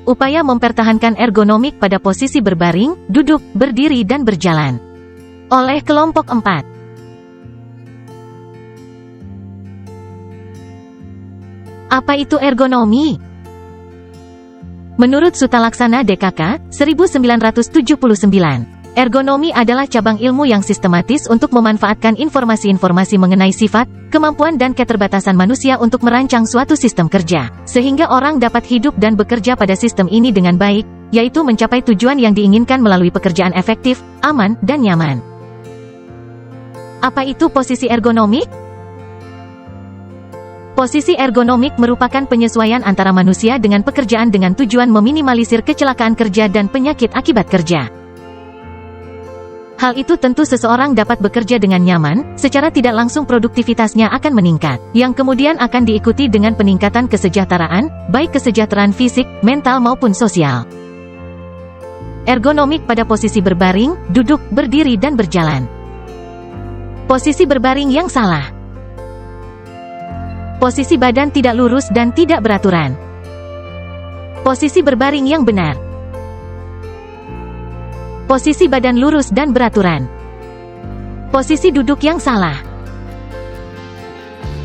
Upaya mempertahankan ergonomik pada posisi berbaring, duduk, berdiri dan berjalan. Oleh kelompok 4. Apa itu ergonomi? Menurut Sutalaksana DKK, 1979, ergonomi adalah cabang ilmu yang sistematis untuk memanfaatkan informasi-informasi mengenai sifat, kemampuan dan keterbatasan manusia untuk merancang suatu sistem kerja, sehingga orang dapat hidup dan bekerja pada sistem ini dengan baik, yaitu mencapai tujuan yang diinginkan melalui pekerjaan efektif, aman, dan nyaman. Apa itu posisi ergonomik? Posisi ergonomik merupakan penyesuaian antara manusia dengan pekerjaan dengan tujuan meminimalisir kecelakaan kerja dan penyakit akibat kerja. Hal itu tentu seseorang dapat bekerja dengan nyaman, secara tidak langsung produktivitasnya akan meningkat, yang kemudian akan diikuti dengan peningkatan kesejahteraan, baik kesejahteraan fisik, mental maupun sosial. Ergonomik pada posisi berbaring, duduk, berdiri dan berjalan. Posisi berbaring yang salah. Posisi badan tidak lurus dan tidak beraturan. Posisi berbaring yang benar. Posisi badan lurus dan beraturan. Posisi duduk yang salah.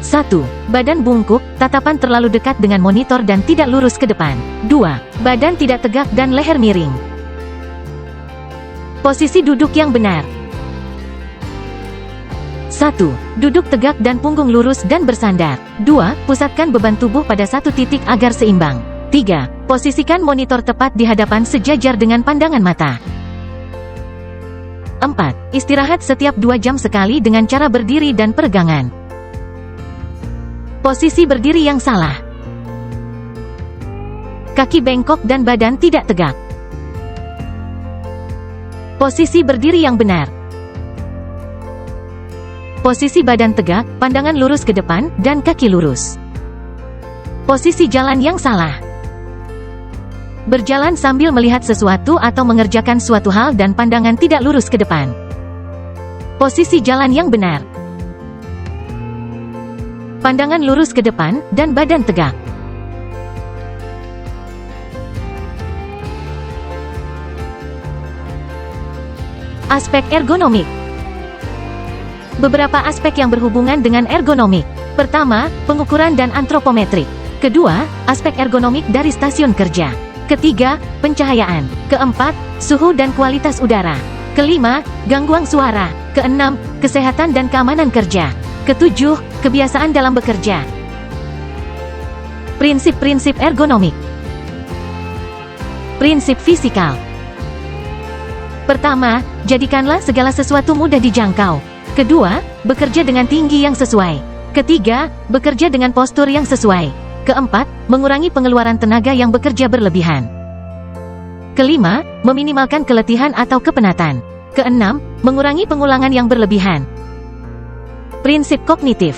1. Badan bungkuk, tatapan terlalu dekat dengan monitor dan tidak lurus ke depan. 2. Badan tidak tegak dan leher miring. Posisi duduk yang benar. 1. Duduk tegak dan punggung lurus dan bersandar. 2. Pusatkan beban tubuh pada satu titik agar seimbang. 3. Posisikan monitor tepat di hadapan sejajar dengan pandangan mata. 4. Istirahat setiap 2 jam sekali dengan cara berdiri dan peregangan. Posisi berdiri yang salah. Kaki bengkok dan badan tidak tegak. Posisi berdiri yang benar. Posisi badan tegak, pandangan lurus ke depan, dan kaki lurus. Posisi jalan yang salah. Berjalan sambil melihat sesuatu atau mengerjakan suatu hal dan pandangan tidak lurus ke depan. Posisi jalan yang benar. Pandangan lurus ke depan, dan badan tegak. Aspek ergonomik. Beberapa aspek yang berhubungan dengan ergonomik. Pertama, pengukuran dan antropometrik. Kedua, aspek ergonomik dari stasiun kerja. Ketiga, pencahayaan. Keempat, suhu dan kualitas udara. Kelima, gangguan suara. Keenam, kesehatan dan keamanan kerja. Ketujuh, kebiasaan dalam bekerja. Prinsip-prinsip ergonomik. Prinsip fisikal. Pertama, jadikanlah segala sesuatu mudah dijangkau. Kedua, bekerja dengan tinggi yang sesuai. Ketiga, bekerja dengan postur yang sesuai. Keempat, mengurangi pengeluaran tenaga yang bekerja berlebihan. Kelima, meminimalkan keletihan atau kepenatan. Keenam, mengurangi pengulangan yang berlebihan. Prinsip kognitif.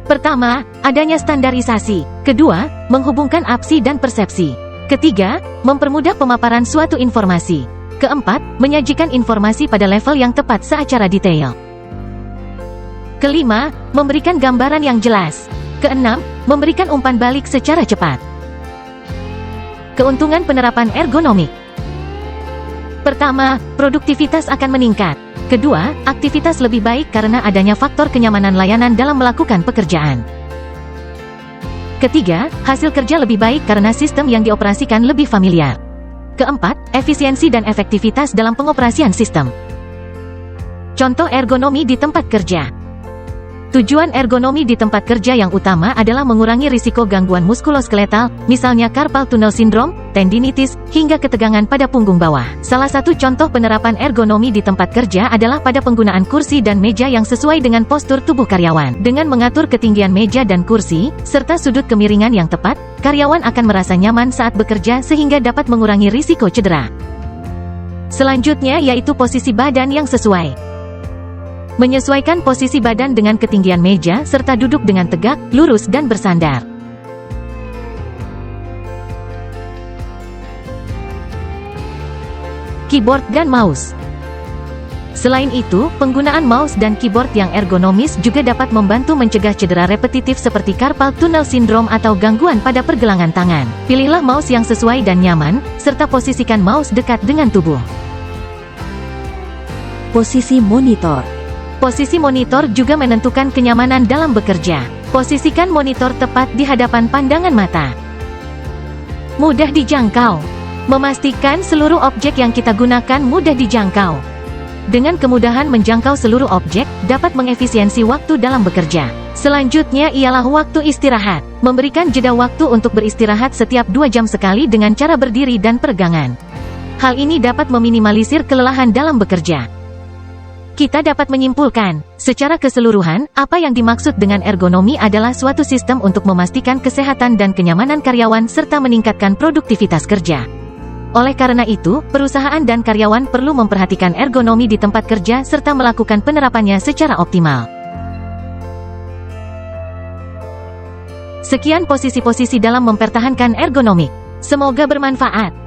Pertama, adanya standarisasi. Kedua, menghubungkan apsi dan persepsi. Ketiga, mempermudah pemaparan suatu informasi. Keempat, menyajikan informasi pada level yang tepat secara detail. Kelima, memberikan gambaran yang jelas. Keenam, memberikan umpan balik secara cepat. Keuntungan penerapan ergonomik. Pertama, produktivitas akan meningkat. Kedua, aktivitas lebih baik karena adanya faktor kenyamanan layanan dalam melakukan pekerjaan. Ketiga, hasil kerja lebih baik karena sistem yang dioperasikan lebih familiar. Keempat, efisiensi dan efektivitas dalam pengoperasian sistem. Contoh ergonomi di tempat kerja. Tujuan ergonomi di tempat kerja yang utama adalah mengurangi risiko gangguan muskuloskeletal, misalnya carpal tunnel syndrome, tendinitis, hingga ketegangan pada punggung bawah. Salah satu contoh penerapan ergonomi di tempat kerja adalah pada penggunaan kursi dan meja yang sesuai dengan postur tubuh karyawan. Dengan mengatur ketinggian meja dan kursi, serta sudut kemiringan yang tepat, karyawan akan merasa nyaman saat bekerja sehingga dapat mengurangi risiko cedera. Selanjutnya yaitu posisi badan yang sesuai. Menyesuaikan posisi badan dengan ketinggian meja serta duduk dengan tegak, lurus dan bersandar. Keyboard dan mouse. Selain itu, penggunaan mouse dan keyboard yang ergonomis juga dapat membantu mencegah cedera repetitif seperti carpal tunnel syndrome atau gangguan pada pergelangan tangan. Pilihlah mouse yang sesuai dan nyaman, serta posisikan mouse dekat dengan tubuh. Posisi monitor. Posisi monitor juga menentukan kenyamanan dalam bekerja. Posisikan monitor tepat di hadapan pandangan mata. Mudah dijangkau. Memastikan seluruh objek yang kita gunakan mudah dijangkau. Dengan kemudahan menjangkau seluruh objek, dapat mengefisiensi waktu dalam bekerja. Selanjutnya ialah waktu istirahat. Memberikan jeda waktu untuk beristirahat setiap 2 jam sekali dengan cara berdiri dan peregangan. Hal ini dapat meminimalisir kelelahan dalam bekerja. Kita dapat menyimpulkan, secara keseluruhan, apa yang dimaksud dengan ergonomi adalah suatu sistem untuk memastikan kesehatan dan kenyamanan karyawan serta meningkatkan produktivitas kerja. Oleh karena itu, perusahaan dan karyawan perlu memperhatikan ergonomi di tempat kerja serta melakukan penerapannya secara optimal. Sekian posisi-posisi dalam mempertahankan ergonomi. Semoga bermanfaat.